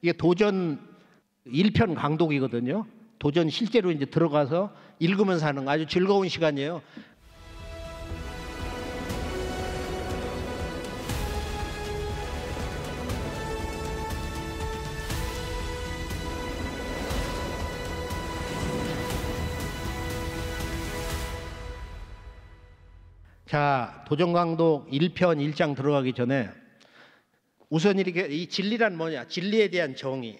이게 도전 1편 강독이거든요. 도전 실제로 이제 들어가서 읽으면서 하는 아주 즐거운 시간이에요. 자, 도전강독 1편 1장 들어가기 전에 우선 이렇게 이 진리란 뭐냐? 진리에 대한 정의.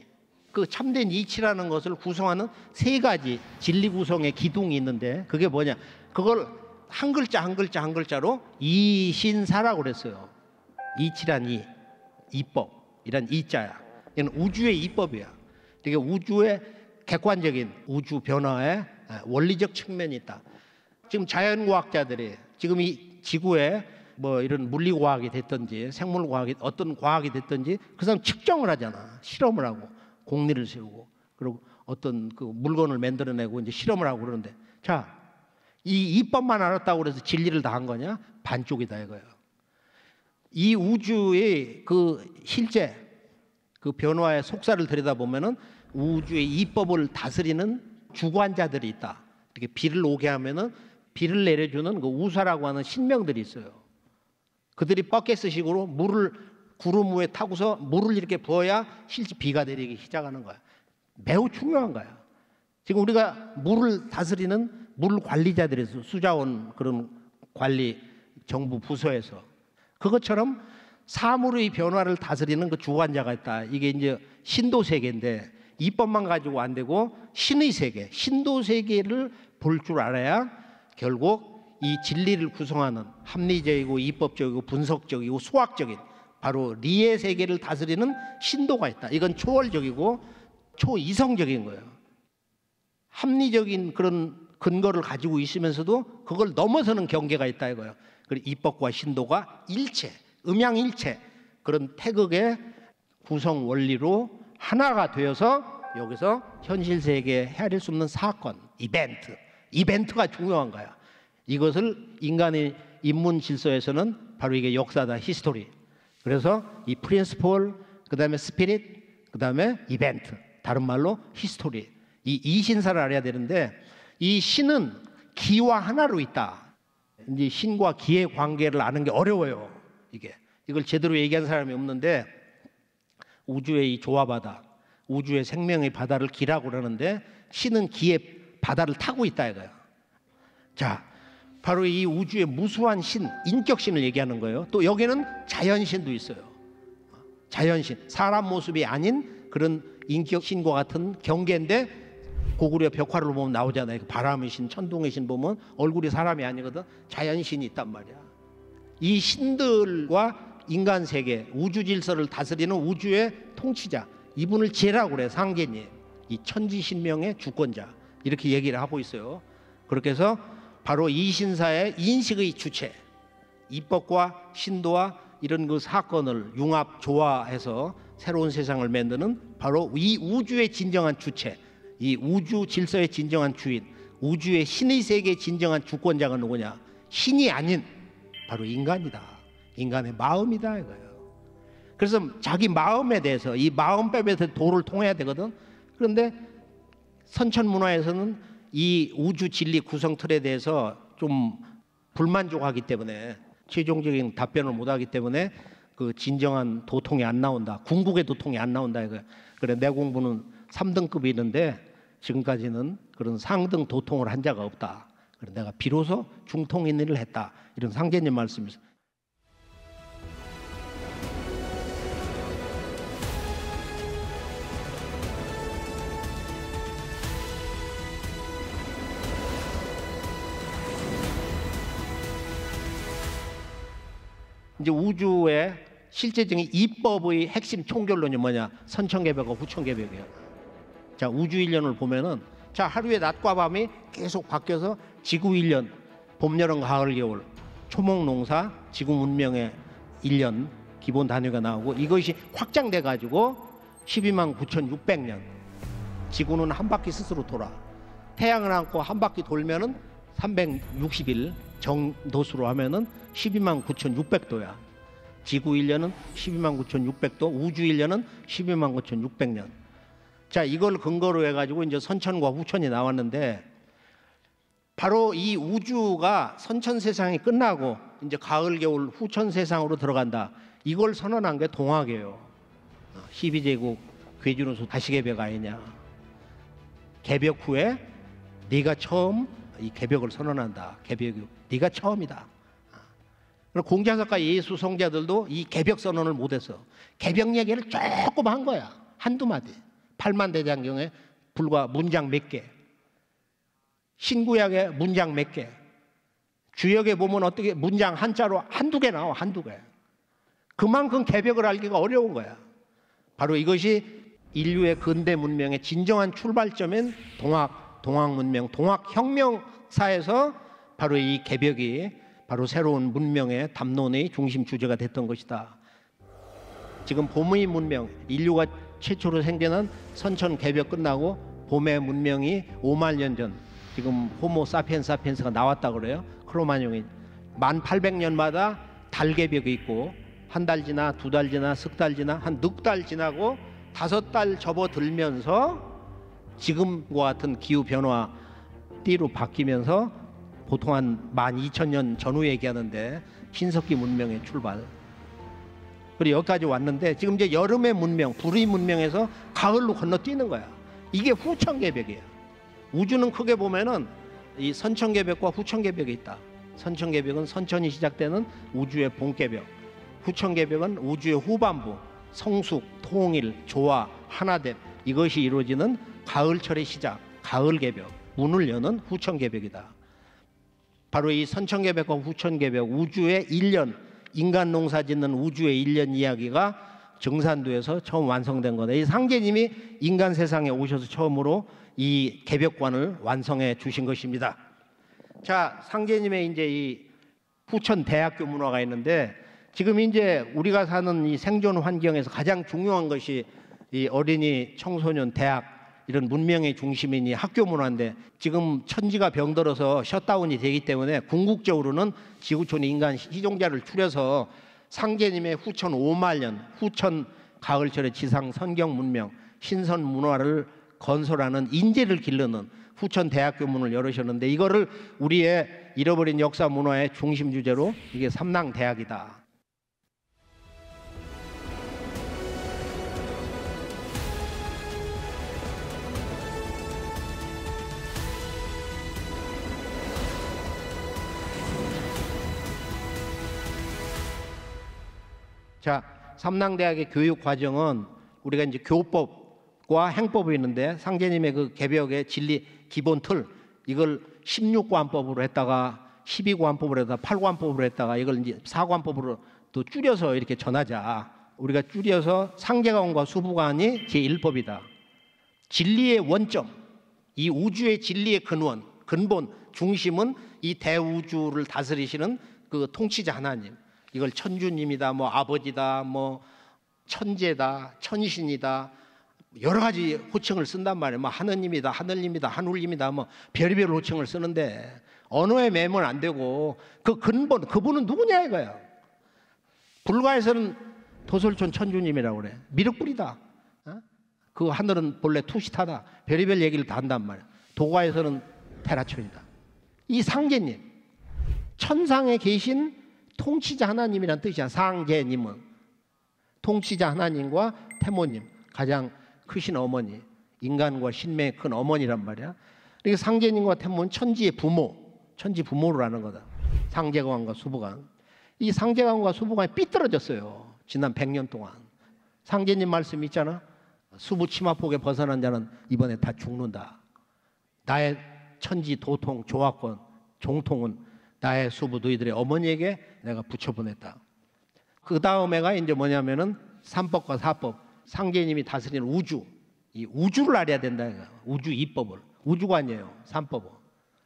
그 참된 이치라는 것을 구성하는 세 가지 진리 구성의 기둥이 있는데 그게 뭐냐? 그걸 한 글자 한 글자 한 글자로 이신사라고 그랬어요. 이치란 이, 이법이란 이자야. 이건 우주의 이법이야. 이게 우주의 객관적인 우주 변화의 원리적 측면이 있다. 지금 자연과학자들이 지금 이 지구에 뭐 이런 물리과학이 됐든지 생물과학이 어떤 과학이 됐든지 그 사람 측정을 하잖아. 실험을 하고 공리를 세우고 그리고 어떤 그 물건을 만들어내고 이제 실험을 하고 그러는데 자, 이 이법만 알았다고 그래서 진리를 다 한 거냐? 반쪽이다 이거예요. 이 우주의 그 실제 그 변화의 속살을 들여다보면은 우주의 이법을 다스리는 주관자들이 있다. 이렇게 비를 오게 하면은 비를 내려주는 그 우사라고 하는 신명들이 있어요. 그들이 버켓식으로 물을 구름 위에 타고서 물을 이렇게 부어야 실제 비가 내리기 시작하는 거야. 매우 중요한 거야. 지금 우리가 물을 다스리는 물 관리자들에서 수자원 그런 관리 정부 부서에서 그것처럼 사물의 변화를 다스리는 그 주관자가 있다. 이게 이제 신도 세계인데 이법만 가지고 안 되고 신의 세계, 신도 세계를 볼 줄 알아야 결국 이 진리를 구성하는 합리적이고 이법적이고 분석적이고 수학적인 바로 리의 세계를 다스리는 신도가 있다. 이건 초월적이고 초이성적인 거예요. 합리적인 그런 근거를 가지고 있으면서도 그걸 넘어서는 경계가 있다 이거예요. 그리고 이법과 신도가 일체, 음양일체 그런 태극의 구성 원리로 하나가 되어서 여기서 현실 세계에 헤아릴 수 없는 사건, 이벤트가 중요한 거야. 이것을 인간의 인문 질서에서는 바로 이게 역사다, 히스토리. 그래서 이 프린시플, 그 다음에 스피릿, 그 다음에 이벤트. 다른 말로 히스토리. 이 이신사를 알아야 되는데 이 신은 기와 하나로 있다. 이제 신과 기의 관계를 아는 게 어려워요. 이걸 제대로 얘기한 사람이 없는데 우주의 이 조화바다, 우주의 생명의 바다를 기라고 그러는데 신은 기의 바다를 타고 있다 이거예요. 자, 바로 이 우주의 무수한 신, 인격신을 얘기하는 거예요. 또 여기는 자연신도 있어요. 자연신, 사람 모습이 아닌 그런 인격신과 같은 경계인데 고구려 벽화를 보면 나오잖아요. 바람의 신, 천둥의 신 보면 얼굴이 사람이 아니거든. 자연신이 있단 말이야. 이 신들과 인간 세계, 우주 질서를 다스리는 우주의 통치자, 이분을 제라고 그래. 상제님, 이 천지신명의 주권자 이렇게 얘기를 하고 있어요. 그렇게 해서 바로 이 신사의 인식의 주체, 이법과 신도와 이런 그 사건을 융합 조화해서 새로운 세상을 만드는 바로 이 우주의 진정한 주체, 이 우주 질서의 진정한 주인, 우주의 신의 세계의 진정한 주권자가 누구냐? 신이 아닌 바로 인간이다. 인간의 마음이다 이거예요. 그래서 자기 마음에 대해서 이 마음법에 대해서 도를 통해야 되거든. 그런데 선천 문화에서는 이 우주 진리 구성 틀에 대해서 좀 불만족하기 때문에 최종적인 답변을 못하기 때문에 그 진정한 도통이 안 나온다. 궁극의 도통이 안 나온다 이거야. 그래 내 공부는 3등급이 있는데 지금까지는 그런 상등 도통을 한 자가 없다. 그래 내가 비로소 중통인 일을 했다. 이런 상제님 말씀이죠. 이제 우주의 실제적인 이법의 핵심 총결론이 뭐냐? 선천개벽과 후천개벽이에요. 자, 우주 일년을 보면은 자, 하루의 낮과 밤이 계속 바뀌어서 지구 일년, 봄, 여름, 가을, 겨울, 초목, 농사, 지구 문명의 일년 기본 단위가 나오고 이것이 확장돼 가지고 12만 9,600년. 지구는 한 바퀴 스스로 돌아. 태양을 안고 한 바퀴 돌면은 360일 정도수로 하면은 12만 9,600도야. 지구 인류는 129,600도, 우주 인류는 129,600년. 자, 이걸 근거로 해가지고 이제 선천과 후천이 나왔는데, 바로 이 우주가 선천 세상이 끝나고 이제 가을, 겨울, 후천 세상으로 들어간다. 이걸 선언한 게 동학이에요. 12제국 괴주노소 다시개벽 아니냐. 개벽 후에 네가 처음 이 개벽을 선언한다. 개벽이 네가 처음이다. 공자석과 예수 성자들도 이 개벽 선언을 못해서 개벽 얘기를 조금 한 거야. 한두 마디. 8만 대장경에 불과 문장 몇 개. 신구약에 문장 몇 개. 주역에 보면 어떻게 문장 한자로 한두 개 나와. 한두 개. 그만큼 개벽을 알기가 어려운 거야. 바로 이것이 인류의 근대 문명의 진정한 출발점인 동학 문명, 동학혁명사에서 바로 이 개벽이 바로 새로운 문명의 담론의 중심 주제가 됐던 것이다. 지금 봄의 문명, 인류가 최초로 생겨난 선천 개벽 끝나고 봄의 문명이 5만 년 전, 지금 호모 사피엔스가 나왔다 그래요. 크로마뇽이 1800년마다 달 개벽이 있고, 한 달 지나, 두 달 지나, 석 달 지나, 한 넉 달 지나고 5달 접어들면서 지금과 같은 기후 변화 띠로 바뀌면서 보통 한 12,000년 전후 얘기하는데 신석기 문명의 출발. 그리고 여기까지 왔는데 지금 이제 여름의 문명, 불의 문명에서 가을로 건너뛰는 거야. 이게 후천개벽이에요. 우주는 크게 보면은 이 선천개벽과 후천개벽이 있다. 선천개벽은 선천이 시작되는 우주의 본개벽, 후천개벽은 우주의 후반부, 성숙, 통일, 조화, 하나됨, 이것이 이루어지는 가을철의 시작, 가을개벽, 문을 여는 후천개벽이다. 바로 이 선천개벽과 후천개벽, 우주의 1년, 인간 농사 짓는 우주의 1년 이야기가 정산도에서 처음 완성된 거다. 이 상제님이 인간 세상에 오셔서 처음으로 이 개벽관을 완성해 주신 것입니다. 자, 상제님의 이제 이 후천 대학교 문화가 있는데, 지금 이제 우리가 사는 이 생존 환경에서 가장 중요한 것이 이 어린이, 청소년, 대학, 이런 문명의 중심인 이 학교 문화인데, 지금 천지가 병들어서 셧다운이 되기 때문에 궁극적으로는 지구촌 인간 희종자를 추려서 상제님의 후천 5만 년, 후천 가을철의 지상 선경 문명, 신선 문화를 건설하는 인재를 기르는 후천 대학교 문을 열으셨는데, 이거를 우리의 잃어버린 역사 문화의 중심 주제로 이게 삼낭대학이다. 자, 삼낭대학의 교육 과정은 우리가 이제 교법과 행법이 있는데, 상제님의 그 개벽의 진리 기본 틀, 이걸 16관법으로 했다가 12관법으로 했다가 8관법으로 했다가 이걸 이제 4관법으로 또 줄여서 이렇게 전하자. 우리가 줄여서 상제관과 수부관이 제1법이다. 진리의 원점, 이 우주의 진리의 근본, 중심은 이 대우주를 다스리시는 그 통치자 하나님. 이걸 천주님이다, 뭐 아버지다, 뭐 천재다, 천신이다, 여러 가지 호칭을 쓴단 말이에요. 뭐 하느님이다, 하늘님이다, 한울님이다, 뭐 별의별 호칭을 쓰는데 언어에 매면 안 되고 그 근본, 그분은 누구냐 이거야. 불가에서는 도솔촌 천주님이라고 그래. 미륵불이다. 그 하늘은 본래 투시타다. 별의별 얘기를 다 한단 말이야. 도가에서는 테라촌이다. 이 상제님, 천상에 계신 통치자 하나님이란 뜻이야. 상제님은 통치자 하나님과 태모님, 가장 크신 어머니, 인간과 신명의 큰 어머니란 말이야. 그러니까 상제님과 태모는 천지의 부모, 천지 부모를 하는 거다. 상제관과 수부관. 이 상제관과 수부관이 삐뚤어졌어요. 지난 100년 동안. 상제님 말씀 있잖아. 수부 치마폭에 벗어난 자는 이번에 다 죽는다. 나의 천지 도통 조화권 종통은 나의 수부 너희들의 어머니에게 내가 붙여보냈다. 그 다음에가 이제 뭐냐면은 삼법과 사법, 상제님이 다스리는 우주, 이 우주를 알아야 된다. 우주 이법을, 우주관이에요. 삼법은.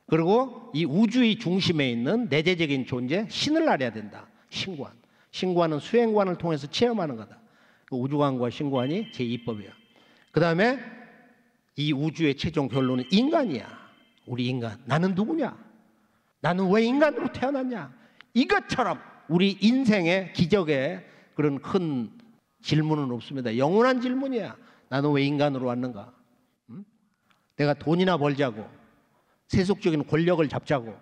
그리고 이 우주의 중심에 있는 내재적인 존재 신을 알아야 된다. 신관. 신관은 수행관을 통해서 체험하는 거다. 그 우주관과 신관이 제2법이야. 그 다음에 이 우주의 최종 결론은 인간이야. 우리 인간. 나는 누구냐? 나는 왜 인간으로 태어났냐? 이것처럼 우리 인생의 기적에 그런 큰 질문은 없습니다. 영원한 질문이야. 나는 왜 인간으로 왔는가? 응? 내가 돈이나 벌자고, 세속적인 권력을 잡자고,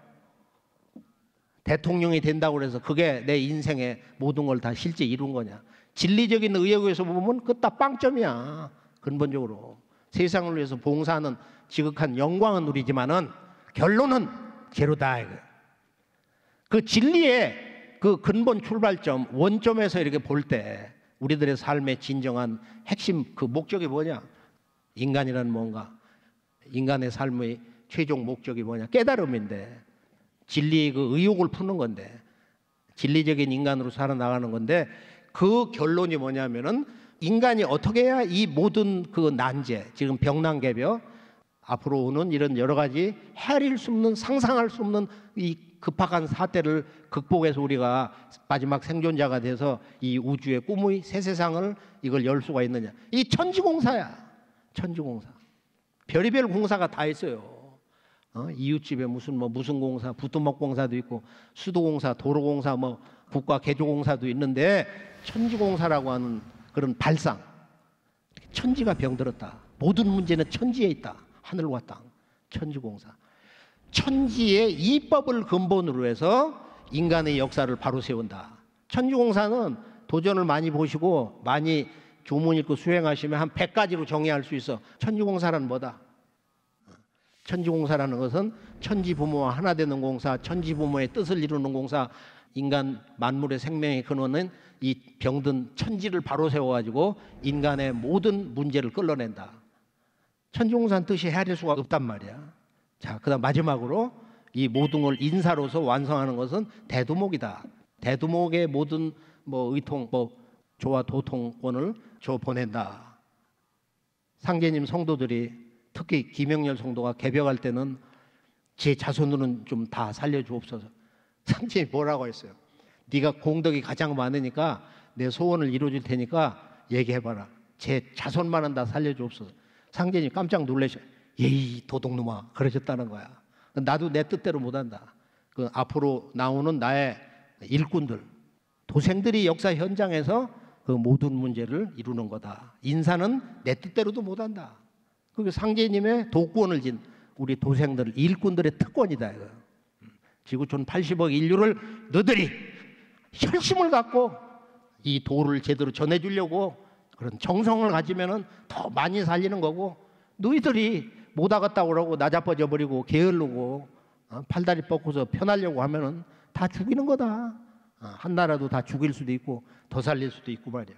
대통령이 된다고 해서 그게 내 인생의 모든 걸 다 실제 이룬 거냐? 진리적인 의욕에서 보면 그거 다 빵점이야. 근본적으로 세상을 위해서 봉사하는 지극한 영광은 누리지만은 결론은 제로다. 그 진리의 그 근본 출발점, 원점에서 이렇게 볼 때 우리들의 삶의 진정한 핵심 그 목적이 뭐냐? 인간이란 뭔가? 인간의 삶의 최종 목적이 뭐냐? 깨달음인데, 진리의 그 의욕을 푸는 건데, 진리적인 인간으로 살아나가는 건데, 그 결론이 뭐냐면은 인간이 어떻게 해야 이 모든 그 난제, 지금 병난개벽, 앞으로 오는 이런 여러 가지 헤아릴 수 없는, 상상할 수 없는 이 급박한 사태를 극복해서 우리가 마지막 생존자가 돼서 이 우주의 꿈의 새 세상을 이걸 열 수가 있느냐? 이 천지공사야. 천지공사. 별의별 공사가 다 있어요. 이웃집에 무슨 공사, 부뚜먹공사도 있고, 수도공사, 도로공사, 국가 개조공사도 있는데, 천지공사라고 하는 그런 발상. 천지가 병들었다. 모든 문제는 천지에 있다. 하늘과 땅. 천지공사. 천지의 이법을 근본으로 해서 인간의 역사를 바로 세운다. 천지공사는 도전을 많이 보시고 많이 주문 읽고 수행하시면 한 100가지로 정의할 수 있어. 천지공사란 뭐다? 천지공사라는 것은 천지부모와 하나 되는 공사, 천지부모의 뜻을 이루는 공사, 인간 만물의 생명의 근원은 이 병든 천지를 바로 세워가지고 인간의 모든 문제를 끌어낸다. 천지공사는 뜻이 헤아릴 수가 없단 말이야. 자, 그다음 마지막으로 이 모든 걸 인사로서 완성하는 것은 대두목이다. 대두목의 모든 의통, 조와 도통권을 줘 보낸다. 상제님 성도들이 특히 김영렬 성도가 개벽할 때는 제 자손으로는 좀 다 살려주옵소서. 상제님이 뭐라고 했어요? 네가 공덕이 가장 많으니까 내 소원을 이루어줄 테니까 얘기해봐라. 제 자손만은 다 살려주옵소서. 상제님이 깜짝 놀라셔. 예이 도둑놈아 그러셨다는 거야. 나도 내 뜻대로 못한다. 그 앞으로 나오는 나의 일꾼들, 도생들이 역사 현장에서 그 모든 문제를 이루는 거다. 인사는 내 뜻대로도 못한다. 그게 상제님의 도권을 진 우리 도생들, 일꾼들의 특권이다. 이거. 지구촌 80억 인류를 너희들이 혈심을 갖고 이 도를 제대로 전해주려고 그런 정성을 가지면은 더 많이 살리는 거고, 너희들이 못 하겠다고 그러고 나자빠져 버리고 게을르고 팔다리 뻗고서 편하려고 하면은 다 죽이는 거다. 한 나라도 다 죽일 수도 있고 더 살릴 수도 있고 말이야.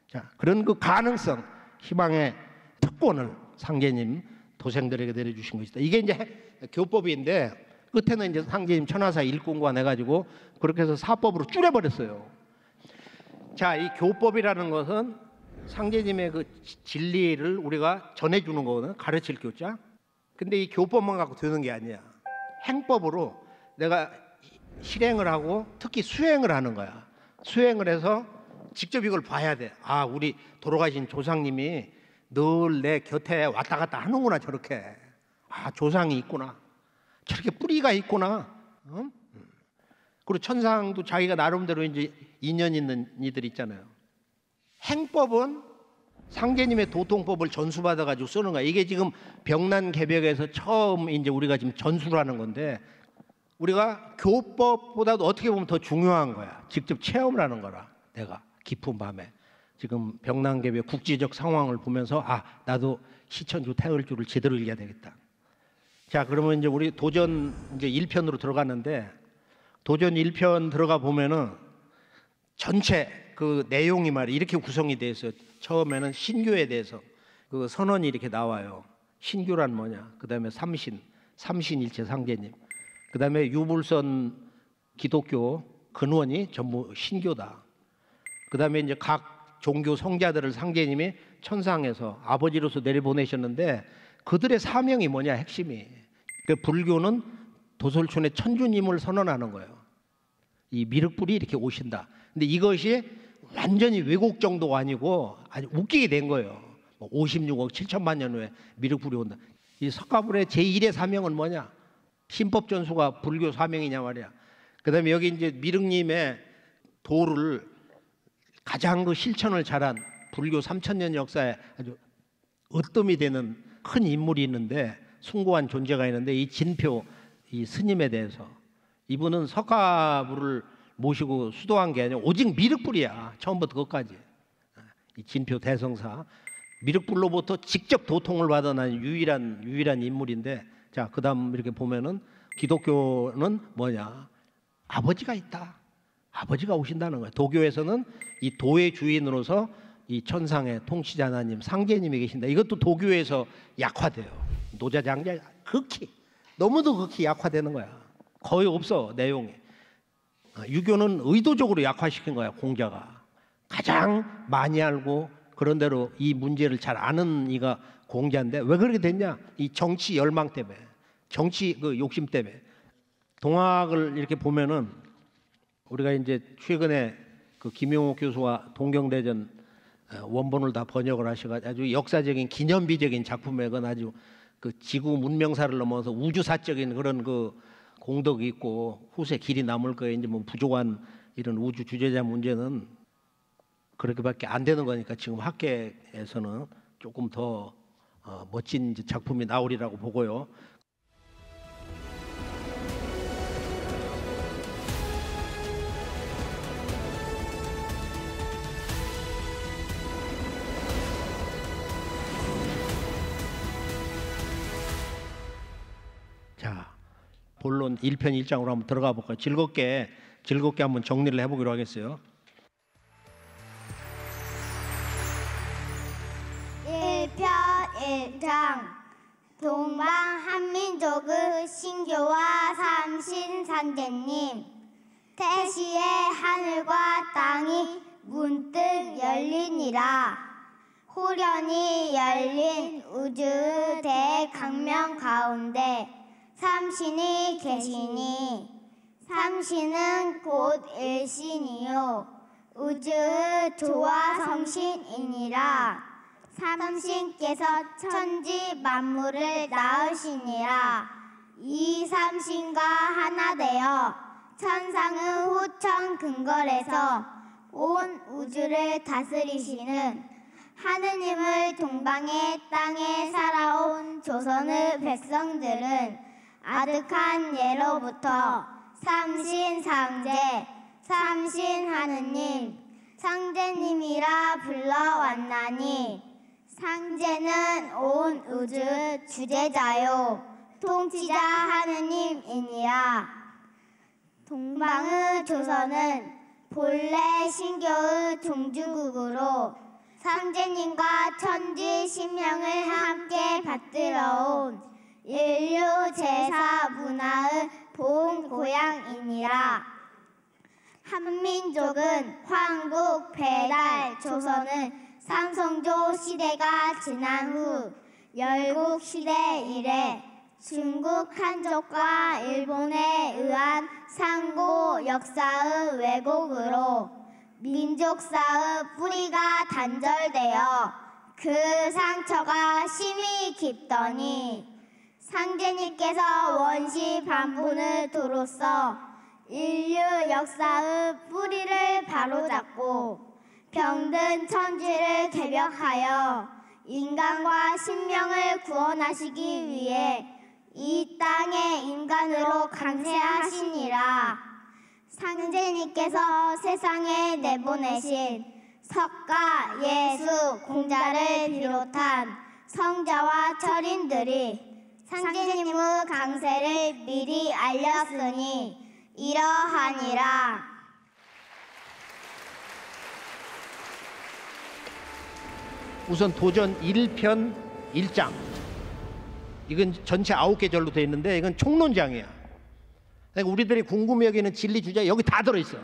자, 그런 그 가능성, 희망의 특권을 상제님 도생들에게 내려주신 것이다. 이게 이제 교법인데 끝에는 이제 상제님 천하사 일꾼관 해가지고 그렇게 해서 사법으로 줄여버렸어요. 자, 이 교법이라는 것은 상제님의 그 진리를 우리가 전해주는 거거든. 가르칠 교자. 근데 이 교법만 갖고 되는 게 아니야. 행법으로 내가 실행을 하고 특히 수행을 하는 거야. 수행을 해서 직접 이걸 봐야 돼. 아, 우리 돌아가신 조상님이 늘 내 곁에 왔다 갔다 하는구나 저렇게. 아, 조상이 있구나. 저렇게 뿌리가 있구나. 응? 그리고 천상도 자기가 나름대로 이제 인연 있는 이들 있잖아요. 행법은 상제님의 도통법을 전수받아 가지고 쓰는 거야. 이게 지금 병난개벽에서 처음 이제 우리가 지금 전수를 하는 건데, 우리가 교법보다도 어떻게 보면 더 중요한 거야. 직접 체험을 하는 거라. 내가 깊은 밤에 지금 병난개벽 국지적 상황을 보면서 아, 나도 시천주 태을주를 제대로 읽어야 되겠다. 자, 그러면 이제 우리 도전 이제 1편으로 들어갔는데, 도전 1편 들어가 보면은 전체 그 내용이 말이야 이렇게 구성이 돼 있어요. 처음에는 신교에 대해서 그 선언이 이렇게 나와요. 신교란 뭐냐? 그다음에 삼신일체 상제님. 그다음에 유불선 기독교 근원이 전부 신교다. 그다음에 이제 각 종교 성자들을 상제님이 천상에서 아버지로서 내려보내셨는데 그들의 사명이 뭐냐? 핵심이. 그 불교는 도솔촌의 천주님을 선언하는 거예요. 이 미륵불이 이렇게 오신다. 근데 이것이 완전히 왜곡 정도가 아니고 아주 웃기게 된 거예요. 56억 7천만 년 후에 미륵불이 온다. 이 석가불의 제1의 사명은 뭐냐? 신법 전수가 불교 사명이냐 말이야. 그다음에 여기 이제 미륵님의 도를 가장 그 실천을 잘한 불교 3000년 역사에 아주 으뜸이 되는 큰 인물이 있는데, 숭고한 존재가 있는데, 이 진표 이 스님에 대해서, 이분은 석가부를 모시고 수도한 게 아니라 오직 미륵불이야. 처음부터 끝까지. 이 진표 대성사, 미륵불로부터 직접 도통을 받아낸 유일한 인물인데, 자, 그다음 이렇게 보면은 기독교는 뭐냐? 아버지가 있다. 아버지가 오신다는 거예요. 도교에서는 이 도의 주인으로서 이 천상의 통치자 하나님, 상제님이 계신다. 이것도 도교에서 약화돼요. 노자장자 너무도 극히 약화되는 거야. 거의 없어, 내용이. 유교는 의도적으로 약화시킨 거야. 공자가 가장 많이 알고 그런 대로 이 문제를 잘 아는 이가 공자인데, 왜 그렇게 됐냐? 이 정치 열망 때문에, 정치 그 욕심 때문에. 동학을 이렇게 보면은, 우리가 이제 최근에 그 김용옥 교수와 동경대전 원본을 다 번역을 하셔가지고 아주 역사적인 기념비적인 작품에, 그건 아주 그 지구 문명사를 넘어서 우주사적인 그런 그 공덕이 있고 후세 길이 남을 거예요. 이제 뭐 부족한 이런 우주 주제자 문제는 그렇게밖에 안 되는 거니까 지금 학계에서는 조금 더 멋진 작품이 나오리라고 보고요. 자, 본론 1편 1장으로 한번 들어가 볼까요? 즐겁게 한번 정리를 해보기로 하겠어요. 1편 1장 동방 한민족의 신교와 삼신상제님. 태시에 하늘과 땅이 문득 열리니라. 호련히 열린 우주 대강명 가운데 삼신이 계시니, 삼신은 곧 일신이요 우주 조화 성신이니라. 삼신께서 천지 만물을 낳으시니라. 이 삼신과 하나 되어 천상의 후천 근거에서 온 우주를 다스리시는 하느님을 동방의 땅에 살아온 조선의 백성들은 아득한 예로부터 삼신상제, 삼신하느님, 상제님이라 불러왔나니, 상제는 온 우주 주제자요 통치자 하느님이니라. 동방의 조선은 본래 신교의 종주국으로 상제님과 천지 신명을 함께 받들어온 인류 제사 문화의 본 고향이니라. 한민족은 황국, 배달, 조선은 삼성조 시대가 지난 후 열국 시대 이래 중국 한족과 일본에 의한 상고 역사의 왜곡으로 민족사의 뿌리가 단절되어 그 상처가 심히 깊더니, 상제님께서 원시 반본을 도로써 인류 역사의 뿌리를 바로잡고 병든 천지를 개벽하여 인간과 신명을 구원하시기 위해 이 땅에 인간으로 강세하시니라. 상제님께서 세상에 내보내신 석가, 예수, 공자를 비롯한 성자와 철인들이 상제님의 강세를 미리 알렸으니 이러하니라. 우선 도전 1편 1장, 이건 전체 9개 절로 되어 있는데 이건 총론장이야. 그러니까 우리들이 궁금해 여기는 진리 주제 여기 다 들어있어.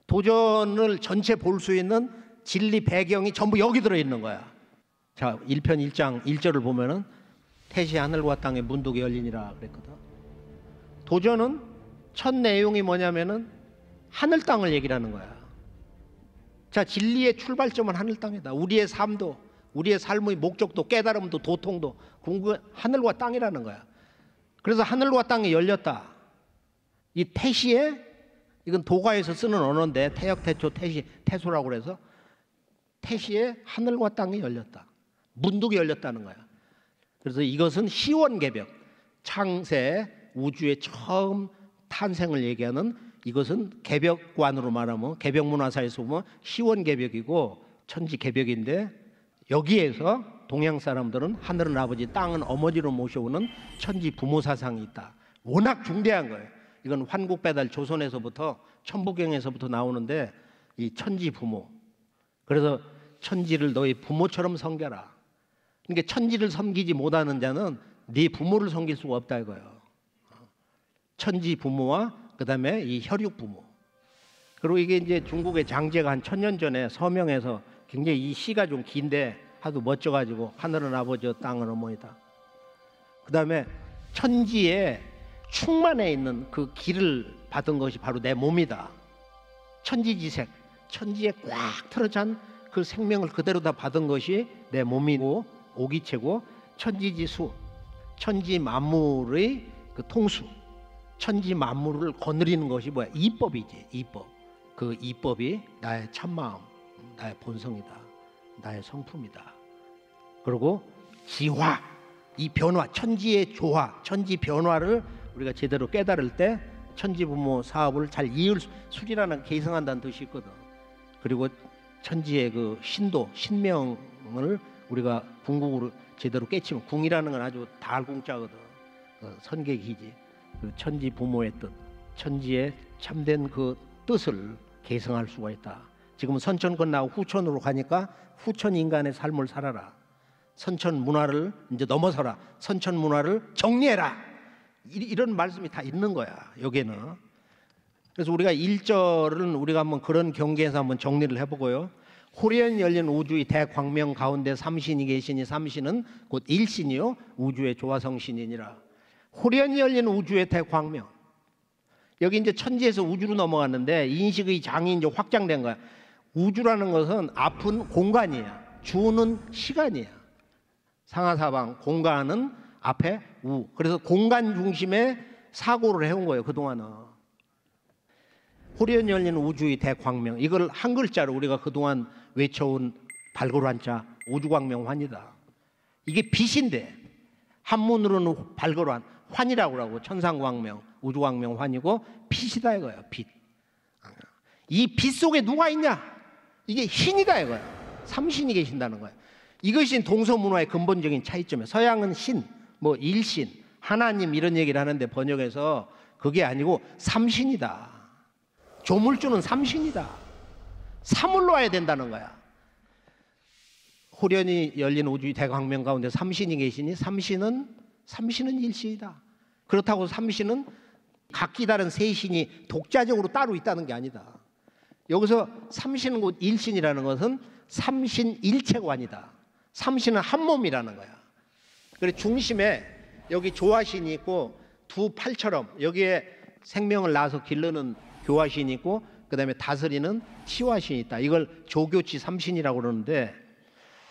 도전을 전체 볼 수 있는 진리 배경이 전부 여기 들어있는 거야. 자, 1편 1장 1절을 보면은 태시 하늘과 땅의 문득이 열리니라 그랬거든. 도전은 첫 내용이 뭐냐면은 하늘 땅을 얘기를 하는 거야. 자, 진리의 출발점은 하늘 땅이다. 우리의 삶도, 우리의 삶의 목적도, 깨달음도, 도통도 하늘과 땅이라는 거야. 그래서 하늘과 땅이 열렸다. 이 태시에 이건 도가에서 쓰는 언어인데 태역, 태초, 태시, 태소라고 그래서 태시에 하늘과 땅이 열렸다. 문득이 열렸다는 거야. 그래서 이것은 시원개벽, 창세 우주의 처음 탄생을 얘기하는 이것은 개벽관으로 말하면 개벽문화사에서 보면 시원개벽이고 천지개벽인데 여기에서 동양 사람들은 하늘은 아버지 땅은 어머니로 모셔오는 천지부모 사상이 있다. 워낙 중대한 거예요. 이건 환국배달 조선에서부터 천부경에서부터 나오는데 이 천지부모. 그래서 천지를 너희 부모처럼 섬겨라. 그러니까 천지를 섬기지 못하는 자는 네 부모를 섬길 수가 없다 이거예요. 천지부모와 그다음에 이 혈육부모. 그리고 이게 이제 중국의 장제가 한 1000년 전에 서명해서 굉장히 이 시가 좀 긴데 하도 멋져가지고 하늘은 아버지 땅은 어머니다. 그다음에 천지에 충만해 있는 그 기를 받은 것이 바로 내 몸이다. 천지지색, 천지에 꽉 틀어찬 그 생명을 그대로 다 받은 것이 내 몸이고 오기체고 천지지수, 천지 만물의 그 통수, 천지 만물을 거느리는 것이 뭐야? 이법이지. 이법. 그 이법이 나의 참마음, 나의 본성이다. 나의 성품이다. 그리고 지화, 이 변화, 천지의 조화, 천지 변화를 우리가 제대로 깨달을 때 천지부모 사업을 잘 이을 수리라는 계승한다는 뜻이 있거든. 그리고 천지의 그 신도, 신명을 우리가 궁극으로 제대로 깨치면 궁이라는 건 아주 달궁자거든. 선계기지. 그 천지 부모의 뜻, 천지의 참된 그 뜻을 계승할 수가 있다. 지금 선천 끝나고 후천으로 가니까 후천 인간의 삶을 살아라. 선천 문화를 이제 넘어서라. 선천 문화를 정리해라. 이런 말씀이 다 있는 거야. 여기는. 그래서 우리가 1절은 우리가 한번 그런 경계에서 한번 정리를 해보고요. 호련히 열린 우주의 대광명 가운데 삼신이 계시니 삼신은 곧 일신이요 우주의 조화성신이니라. 호련히 열린 우주의 대광명. 여기 이제 천지에서 우주로 넘어갔는데 인식의 장이 이제 확장된 거야. 우주라는 것은 앞은 공간이야. 주는 시간이야. 상하사방 공간은 앞에 우. 그래서 공간 중심의 사고를 해온 거예요. 그동안은. 호련히 열린 우주의 대광명. 이걸 한 글자로 우리가 그동안 외쳐온 발걸환자 우주광명환이다. 이게 빛인데 한문으로는 발걸환 환이라고 하고 천상광명 우주광명환이고 빛이다 이거야. 빛. 이 빛 속에 누가 있냐? 이게 신이다 이거야. 삼신이 계신다는 거야. 이것이 동서문화의 근본적인 차이점이에요. 서양은 신, 뭐 일신, 하나님 이런 얘기를 하는데 번역해서 그게 아니고 삼신이다. 조물주는 삼신이다. 삼을 놓아야 된다는 거야. 호련히 열린 우주의 대광명 가운데 삼신이 계시니 삼신은 일신이다. 그렇다고 삼신은 각기 다른 세 신이 독자적으로 따로 있다는 게 아니다. 여기서 삼신은 곧 일신이라는 것은 삼신일체관이다. 삼신은 한 몸이라는 거야. 그래서 중심에 여기 조화신이 있고 두 팔처럼 여기에 생명을 낳아서 기르는 교화신이 있고 그다음에 다스리는 치화신이 있다. 이걸 조교치 삼신이라고 그러는데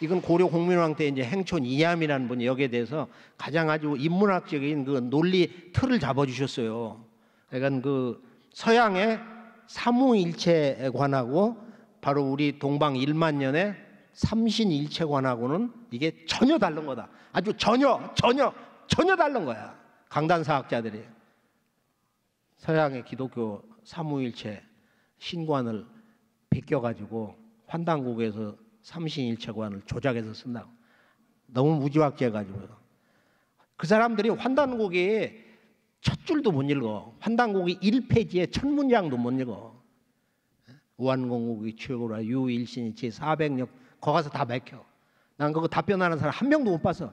이건 고려 공민왕 때 이제 행촌 이암이라는 분이 여기에 대해서 가장 아주 인문학적인 그 논리 틀을 잡아주셨어요. 그러니까 그 서양의 삼우일체에 관하고 바로 우리 동방 1만 년의 삼신일체관하고는 이게 전혀 다른 거다. 아주 전혀 다른 거야. 강단사학자들이 서양의 기독교 삼우일체 신관을 베껴가지고 환단국에서 삼신일체관을 조작해서 쓴다고. 너무 무지막지해가지고 그 사람들이 환단국이 첫 줄도 못 읽어. 환단국이 1페이지에 첫 문장도 못 읽어. 우한공국이 최고라 유일신이 제400역 거 가서 다 맥혀. 난 그거 답변하는 사람 한 명도 못 봤어.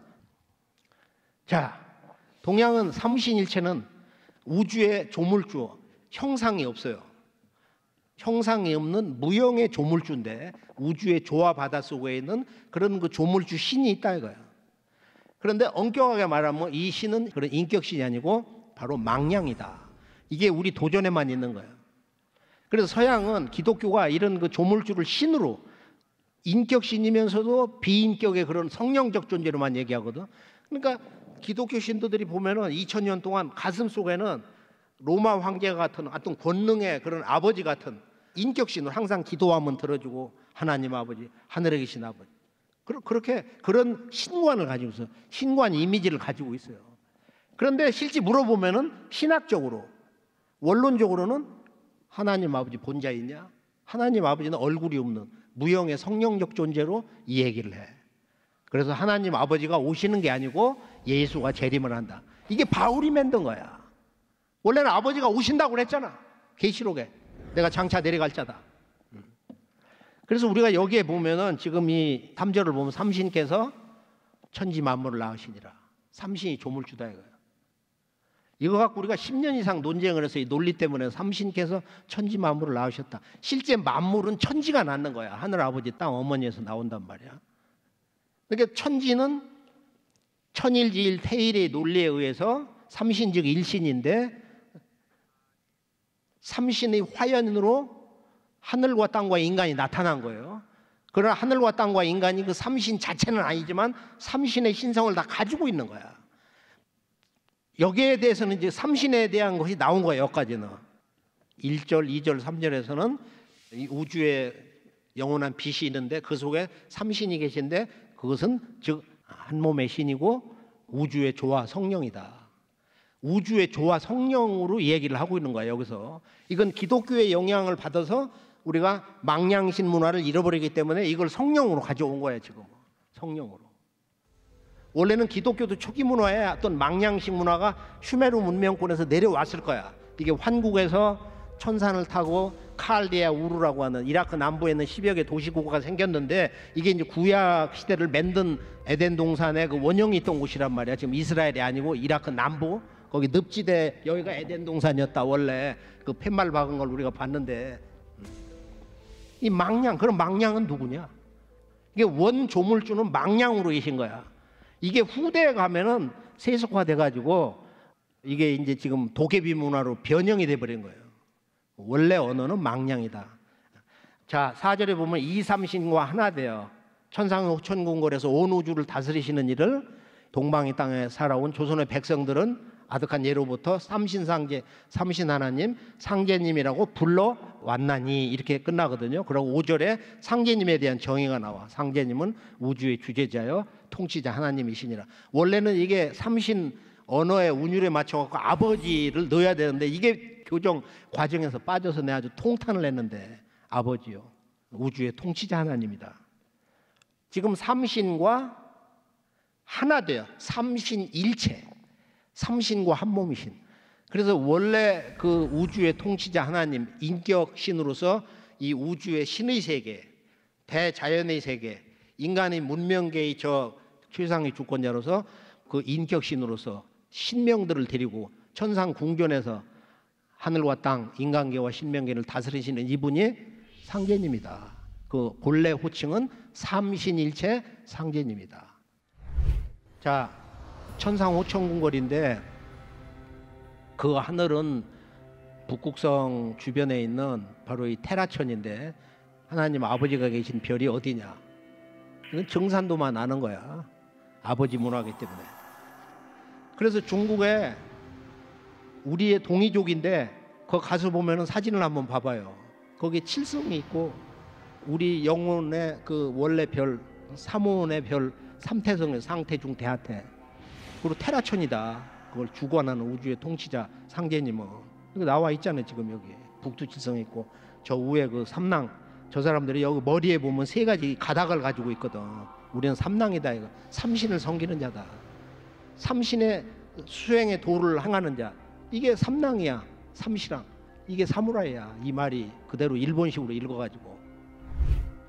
자, 동양은 삼신일체는 우주의 조물주, 형상이 없어요. 형상이 없는 무형의 조물주인데 우주의 조화 바다 속에 있는 그런 그 조물주 신이 있다 이거야. 그런데 엄격하게 말하면 이 신은 그런 인격신이 아니고 바로 망량이다. 이게 우리 도전에만 있는 거예요. 그래서 서양은 기독교가 이런 그 조물주를 신으로 인격신이면서도 비인격의 그런 성령적 존재로만 얘기하거든. 그러니까 기독교 신도들이 보면은 2000년 동안 가슴 속에는 로마 황제 같은 어떤 권능의 그런 아버지 같은 인격신으로 항상 기도하면 들어주고 하나님 아버지, 하늘에 계신 아버지. 그렇게 그런 신관을 가지고 있어요. 신관 이미지를 가지고 있어요. 그런데 실제 물어보면은 신학적으로, 원론적으로는 하나님 아버지 본자 있냐? 하나님 아버지는 얼굴이 없는 무형의 성령적 존재로 이 얘기를 해. 그래서 하나님 아버지가 오시는 게 아니고 예수가 재림을 한다. 이게 바울이 만든 거야. 원래는 아버지가 오신다고 그랬잖아. 계시록에 내가 장차 내려갈 자다. 그래서 우리가 여기에 보면은 지금 이 3절을 보면 삼신께서 천지 만물을 낳으시니라. 삼신이 조물주다 이거예요. 이거 갖고 우리가 10년 이상 논쟁을 해서 이 논리 때문에 삼신께서 천지 만물을 낳으셨다. 실제 만물은 천지가 낳는 거야. 하늘 아버지 땅 어머니에서 나온단 말이야. 그러니까 천지는 천일지일 태일의 논리에 의해서 삼신 즉 일신인데 삼신의 화연으로 하늘과 땅과 인간이 나타난 거예요. 그러나 하늘과 땅과 인간이 그 삼신 자체는 아니지만 삼신의 신성을 다 가지고 있는 거야. 여기에 대해서는 이제 삼신에 대한 것이 나온 거예요. 여기까지는 1절, 2절, 3절에서는 이 우주에 영원한 빛이 있는데 그 속에 삼신이 계신데 그것은 즉 한 몸의 신이고 우주의 조화 성령이다. 우주의 조화 성령으로 이 얘기를 하고 있는 거예요. 여기서 이건 기독교의 영향을 받아서 우리가 망냥신 문화를 잃어버리기 때문에 이걸 성령으로 가져온 거예요. 지금 성령으로. 원래는 기독교도 초기 문화에 어떤 망냥식 문화가 슈메르 문명권에서 내려왔을 거야. 이게 환국에서 천산을 타고 칼디아 우르라고 하는 이라크 남부에 있는 10여 개 도시국가가 생겼는데 이게 이제 구약 시대를 만든 에덴 동산의 그 원형이 있던 곳이란 말이야. 지금 이스라엘이 아니고 이라크 남부 거기 늪지대 여기가 에덴 동산이었다. 원래 그 팻말 박은 걸 우리가 봤는데 이 망냥 그럼 망냥은 누구냐? 이게 원조물주는 망냥으로 계신 거야. 이게 후대에 가면은 세속화돼 가지고 이게 이제 지금 도깨비 문화로 변형이 돼 버린 거예요. 원래 언어는 망냥이다. 자, 4절에 보면 이삼신과 하나 되어 천상천궁궐에서 온 우주를 다스리시는 이를 동방의 땅에 살아온 조선의 백성들은 아득한 예로부터 삼신상제, 삼신하나님, 상제님이라고 불러왔나니 이렇게 끝나거든요. 그리고 5절에 상제님에 대한 정의가 나와. 상제님은 우주의 주제자여 통치자 하나님이시니라. 원래는 이게 삼신 언어의 운율에 맞춰갖고 아버지를 넣어야 되는데 이게 교정 과정에서 빠져서 내가 아주 통탄을 냈는데 아버지요. 우주의 통치자 하나님이다. 지금 삼신과 하나 돼요. 삼신일체. 삼신과 한 몸이신. 그래서 원래 그 우주의 통치자 하나님 인격신으로서 이 우주의 신의 세계, 대자연의 세계, 인간의 문명계의 저 최상의 주권자로서 그 인격신으로서 신명들을 데리고 천상 궁전에서 하늘과 땅, 인간계와 신명계를 다스리시는 이분이 상제님이다. 그 본래 호칭은 삼신일체 상제님이다. 자, 천상 호천궁궐인데 그 하늘은 북극성 주변에 있는 바로 이 테라천인데 하나님 아버지가 계신 별이 어디냐? 이건 정산도만 아는 거야. 아버지 문화이기 때문에. 그래서 중국에 우리의 동이족인데 거기 가서 보면은 사진을 한번 봐봐요. 거기 칠성이 있고 우리 영혼의 그 원래 별, 삼원의 별, 삼태성의 상태, 중, 대하태. 그리고 테라천이다. 그걸 주관하는 우주의 통치자 상제님은 이거 나와 있잖아요. 지금 여기 북두칠성 있고 저 위에 그 삼랑 저 사람들이 여기 머리에 보면 세 가지 가닥을 가지고 있거든. 우리는 삼랑이다. 이거 삼신을 섬기는 자다. 삼신의 수행의 도를 행하는 자. 이게 삼랑이야. 삼시랑. 이게 사무라이야. 이 말이 그대로 일본식으로 읽어가지고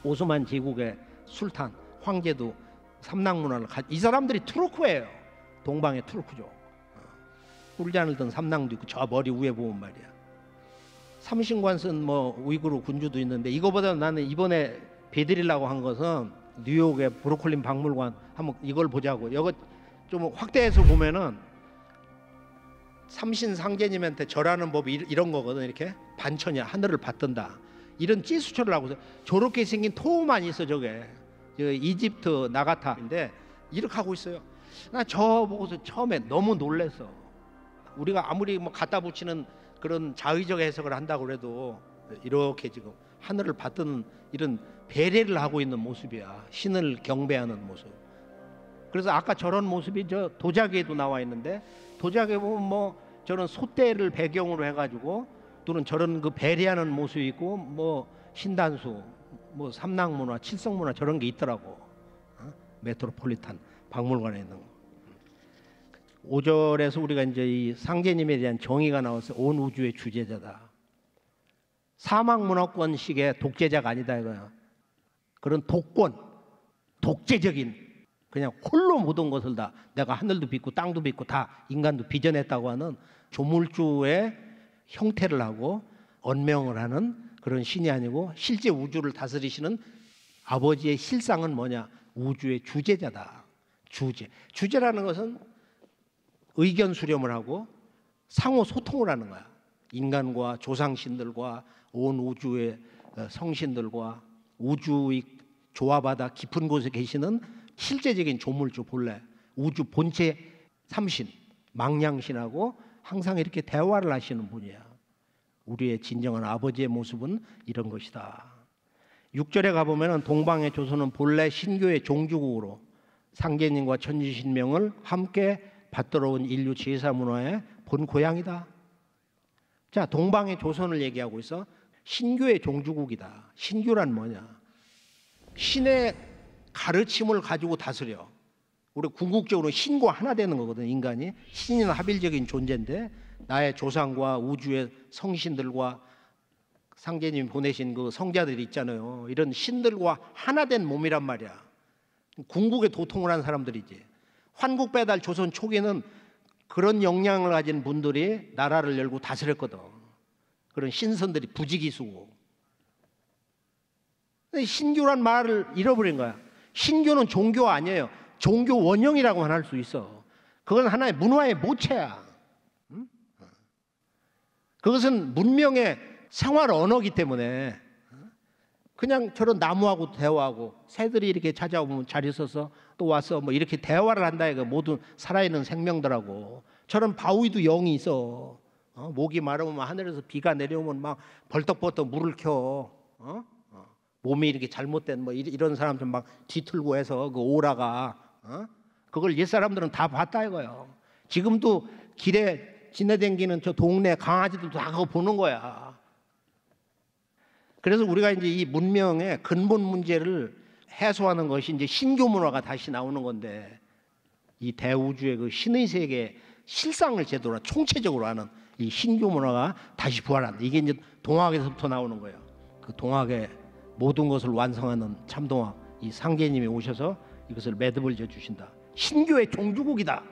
오스만 제국의 술탄 황제도 삼랑 문화를 이 사람들이 투르크예요. 동방의 투르크죠. 꿀잔을 든 삼랑도 있고 저 머리 위에 보면 말이야. 삼신관 쓴 뭐 우이그르 군주도 있는데 이거보다 나는 이번에 배드리려고 한 것은 뉴욕의 브루클린 박물관 한번 이걸 보자고. 이거 좀 확대해서 보면은 삼신 상제님한테 절하는 법이 이런 거거든. 이렇게 반천이야. 하늘을 받든다. 이런 찌수처를 하고서 저렇게 생긴 토만 있어. 저게 저 이집트 나가타인데 이렇게 하고 있어요. 나 저 보고서 처음에 너무 놀랬어. 우리가 아무리 뭐 갖다 붙이는 그런 자의적 해석을 한다고 그래도 이렇게 지금 하늘을 받드는 이런 배례를 하고 있는 모습이야. 신을 경배하는 모습. 그래서 아까 저런 모습이 저 도자기에도 나와 있는데, 도자기에 보면 뭐 저런 소떼를 배경으로 해가지고 또는 저런 그 배례하는 모습이 있고, 뭐 신단수, 뭐 삼랑문화, 칠성문화 저런 게 있더라고. 메트로폴리탄 박물관에 있는 거. 5절에서 우리가 이제 이 상제님에 대한 정의가 나와서 온 우주의 주제자다. 사막 문화권식의 독재자가 아니다 이거야. 그런 독권, 독재적인, 그냥 홀로 모든 것을 다 내가 하늘도 빚고 땅도 빚고 다 인간도 빚어냈다고 하는 조물주의 형태를 하고 언명을 하는 그런 신이 아니고, 실제 우주를 다스리시는 아버지의 실상은 뭐냐? 우주의 주제자다. 주제라는 것은 의견 수렴을 하고 상호 소통을 하는 거야. 인간과 조상신들과 온 우주의 성신들과 우주의 조화바다 깊은 곳에 계시는 실제적인 조물주 본래 우주 본체 삼신 망량신하고 항상 이렇게 대화를 하시는 분이야. 우리의 진정한 아버지의 모습은 이런 것이다. 6절에 가보면 동방의 조선은 본래 신교의 종주국으로 상제님과 천지신명을 함께 받들어 온 인류 제사문화의 본 고향이다. 자, 동방의 조선을 얘기하고 있어. 신교의 종주국이다. 신교란 뭐냐? 신의 가르침을 가지고 다스려. 우리 궁극적으로 신과 하나 되는 거거든. 인간이 신은 합일적인 존재인데, 나의 조상과 우주의 성신들과 상제님이 보내신 그 성자들이 있잖아요. 이런 신들과 하나 된 몸이란 말이야. 궁극의 도통을 한 사람들이지. 환국배달 조선 초기에는 그런 역량을 가진 분들이 나라를 열고 다스렸거든. 그런 신선들이 부지기수고. 신교란 말을 잃어버린 거야. 신교는 종교 아니에요. 종교 원형이라고만 할 수 있어. 그건 하나의 문화의 모체야. 그것은 문명의 생활 언어기 때문에 그냥 저런 나무하고 대화하고 새들이 이렇게 찾아오면 자리 서서 또 와서 뭐 이렇게 대화를 한다 이거. 모든 살아있는 생명들하고. 저런 바위도 영이 있어. 목이 마르면 하늘에서 비가 내려오면 막 벌떡벌떡 물을 켜. 몸이 이렇게 잘못된 뭐 이런 사람들 막 뒤틀고 해서 그 오라가 그걸 옛 사람들은 다 봤다 이거예요. 지금도 길에 지내댕기는 저 동네 강아지들도 다 그거 보는 거야. 그래서 우리가 이제 이 문명의 근본 문제를 해소하는 것이 이제 신교 문화가 다시 나오는 건데, 이 대우주의 그 신의 세계 실상을 제대로 총체적으로 하는 이 신교 문화가 다시 부활한다. 이게 이제 동학에서부터 나오는 거예요. 그 동학의 모든 것을 완성하는 참동학 이 상제님이 오셔서 이것을 매듭을 져 주신다. 신교의 종주국이다.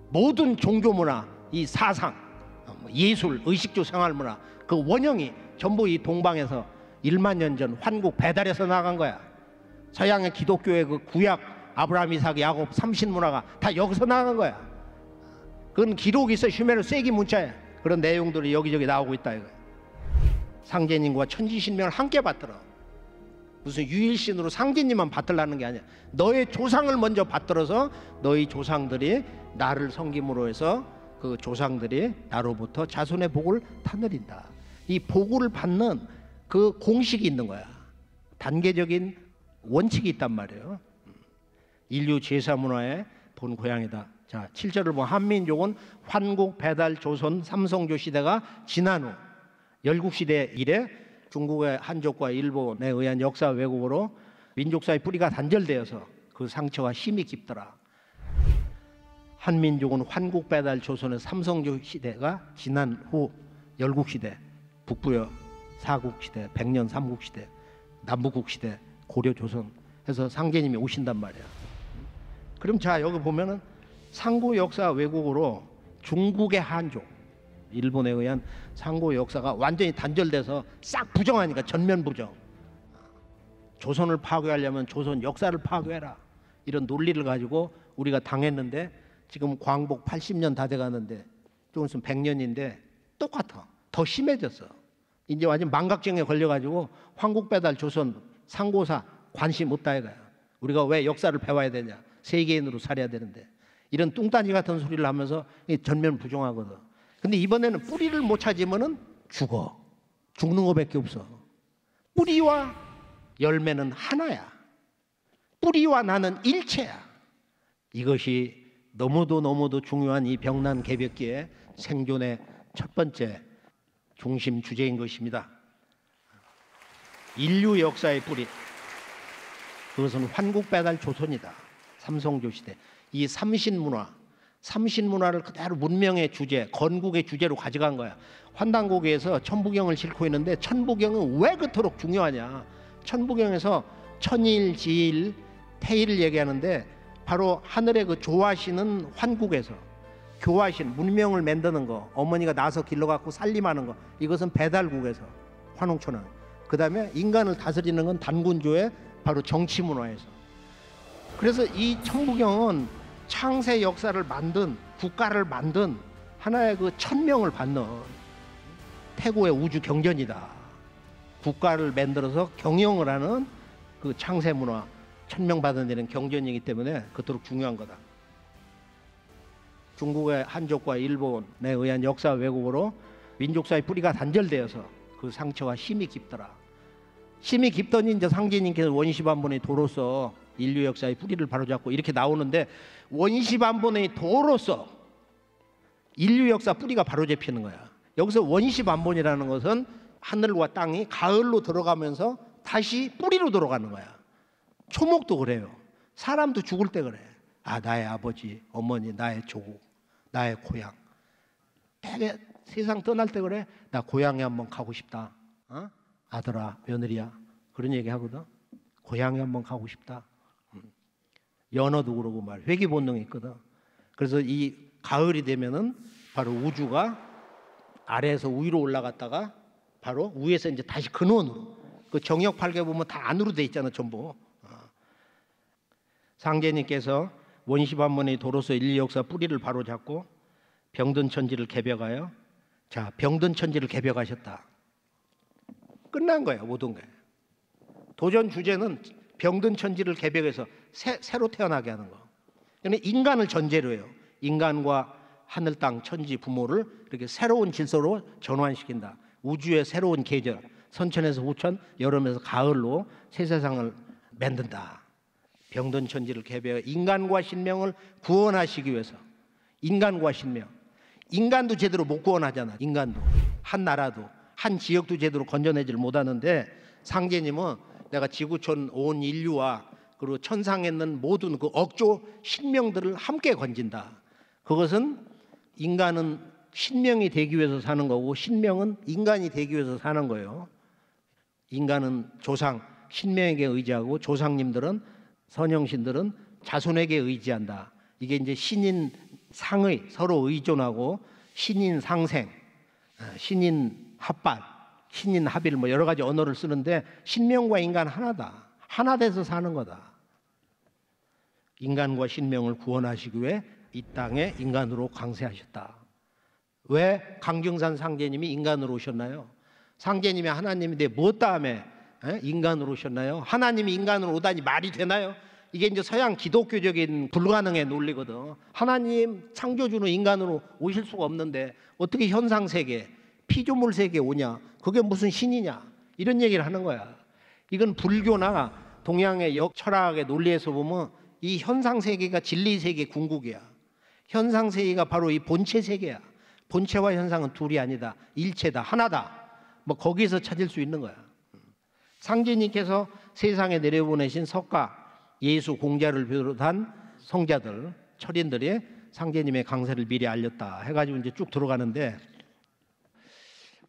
모든 종교 문화, 이 사상, 예술, 의식주 생활문화 그 원형이 전부 이 동방에서 1만 년 전 환국 배달에서 나간 거야. 서양의 기독교의 그 구약 아브라함, 이삭, 야곱 삼신문화가 다 여기서 나간 거야. 그건 기록이 있어. 슈메르 세기 문자에 그런 내용들이 여기저기 나오고 있다 이거야. 상제님과 천지신명을 함께 받들어. 무슨 유일신으로 상제님만 받들라는 게 아니야. 너의 조상을 먼저 받들어서 너희 조상들이 나를 섬김으로 해서 그 조상들이 나로부터 자손의 복을 타느린다. 이 복을 받는 그 공식이 있는 거야. 단계적인 원칙이 있단 말이에요. 인류 제사문화의 본 고향이다. 자, 7절을 보면 한민족은 환국, 배달, 조선, 삼성조 시대가 지난 후 열국시대 이래 중국의 한족과 일본에 의한 역사 왜곡으로 민족사의 뿌리가 단절되어서 그 상처가 힘이 깊더라. 한민족은 환국, 배달, 조선의 삼성조 시대가 지난 후 열국시대, 북부여 사국시대, 백년 삼국시대, 남북국시대, 고려, 조선 해서 상제님이 오신단 말이야. 그럼 자, 여기 보면은 상고 역사 왜곡으로 중국의 한족, 일본에 의한 상고 역사가 완전히 단절돼서 싹 부정하니까 전면 부정. 조선을 파괴하려면 조선 역사를 파괴해라. 이런 논리를 가지고 우리가 당했는데 지금 광복 80년 다 돼가는데 좀 있으면 100년인데 똑같아. 더 심해졌어. 이제 완전 망각증에 걸려가지고 황국 배달 조선 상고사 관심 없다 이거야. 우리가 왜 역사를 배워야 되냐. 세계인으로 살아야 되는데. 이런 뚱딴지 같은 소리를 하면서 전면 부정하거든. 근데 이번에는 뿌리를 못 찾으면은 죽어. 죽는 거밖에 없어. 뿌리와 열매는 하나야. 뿌리와 나는 일체야. 이것이 너무도 중요한 이 병난 개벽기의 생존의 첫 번째 중심 주제인 것입니다. 인류 역사의 뿌리, 그것은 환국배달 조선이다. 삼성조 시대. 이 삼신문화를 그대로 문명의 주제, 건국의 주제로 가져간 거야. 환단고개에서 천부경을 싣고 있는데 천부경은 왜 그토록 중요하냐. 천부경에서 천일, 지일, 태일을 얘기하는데 바로 하늘의 그 조화신은 환국에서, 교화신, 문명을 만드는 거, 어머니가 나서 길러갖고 살림하는 거, 이것은 배달국에서, 환웅천왕. 그 다음에 인간을 다스리는 건 단군조의 바로 정치문화에서. 그래서 이 천부경은 창세 역사를 만든, 국가를 만든 하나의 그 천명을 받는 태고의 우주 경전이다. 국가를 만들어서 경영을 하는 그 창세 문화, 천명받은 데는 경전이기 때문에 그토록 중요한 거다. 중국의 한족과 일본에 의한 역사 왜곡으로 민족사의 뿌리가 단절되어서 그 상처가 힘이 깊더라. 힘이 깊더니 이제 상제님께서 원시반본의 도로서 인류 역사의 뿌리를 바로잡고 이렇게 나오는데, 원시반본의 도로서 인류 역사 뿌리가 바로잡히는 거야. 여기서 원시반본이라는 것은 하늘과 땅이 가을로 들어가면서 다시 뿌리로 들어가는 거야. 초목도 그래요. 사람도 죽을 때 그래. 아, 나의 아버지, 어머니, 나의 조국, 나의 고향. 되게 세상 떠날 때 그래. 나 고향에 한번 가고 싶다. 어? 아들아, 며느리야, 그런 얘기 하거든. 고향에 한번 가고 싶다. 연어도 그러고 말, 회귀 본능이 있거든. 그래서 이 가을이 되면은 바로 우주가 아래에서 위로 올라갔다가 바로 위에서 이제 다시 근원으로, 그 정역 8개 보면 다 안으로 돼 있잖아, 전부. 상제님께서 원시반문의 도로서 인류 역사 뿌리를 바로잡고 병든 천지를 개벽하여, 자, 병든 천지를 개벽하셨다. 끝난 거야, 모든 게. 도전 주제는 병든 천지를 개벽해서 새로 태어나게 하는 거. 그러니까 인간을 전제로 해요. 인간과 하늘, 땅, 천지, 부모를 이렇게 새로운 질서로 전환시킨다. 우주의 새로운 계절, 선천에서 후천, 여름에서 가을로 새 세상을 만든다. 병든 천지를 개벽해 인간과 신명을 구원하시기 위해서. 인간과 신명. 인간도 제대로 못 구원하잖아. 인간도. 한 나라도. 한 지역도 제대로 건져내지를 못하는데, 상제님은 내가 지구촌 온 인류와 그리고 천상에 있는 모든 그 억조 신명들을 함께 건진다. 그것은 인간은 신명이 되기 위해서 사는 거고, 신명은 인간이 되기 위해서 사는 거예요. 인간은 조상, 신명에게 의지하고, 조상님들은, 선영신들은 자손에게 의지한다. 이게 이제 신인 상의, 서로 의존하고, 신인 상생, 신인 합발, 신인 합일, 뭐 여러 가지 언어를 쓰는데, 신명과 인간 하나다. 하나 돼서 사는 거다. 인간과 신명을 구원하시기 위해 이 땅에 인간으로 강세하셨다. 왜 강경산 상제님이 인간으로 오셨나요? 상제님이 하나님인데 무엇 다음에 인간으로 오셨나요? 하나님이 인간으로 오다니 말이 되나요? 이게 이제 서양 기독교적인 불가능의 논리거든. 하나님 창조주는 인간으로 오실 수가 없는데 어떻게 현상세계, 피조물 세계에 오냐? 그게 무슨 신이냐? 이런 얘기를 하는 거야. 이건 불교나 동양의 역철학의 논리에서 보면 이 현상세계가 진리세계 궁극이야. 현상세계가 바로 이 본체세계야. 본체와 현상은 둘이 아니다. 일체다. 하나다. 뭐 거기서 찾을 수 있는 거야. 상제님께서 세상에 내려보내신 석가, 예수, 공자를 비롯한 성자들, 철인들이 상제님의 강세를 미리 알렸다 해가지고 이제 쭉 들어가는데,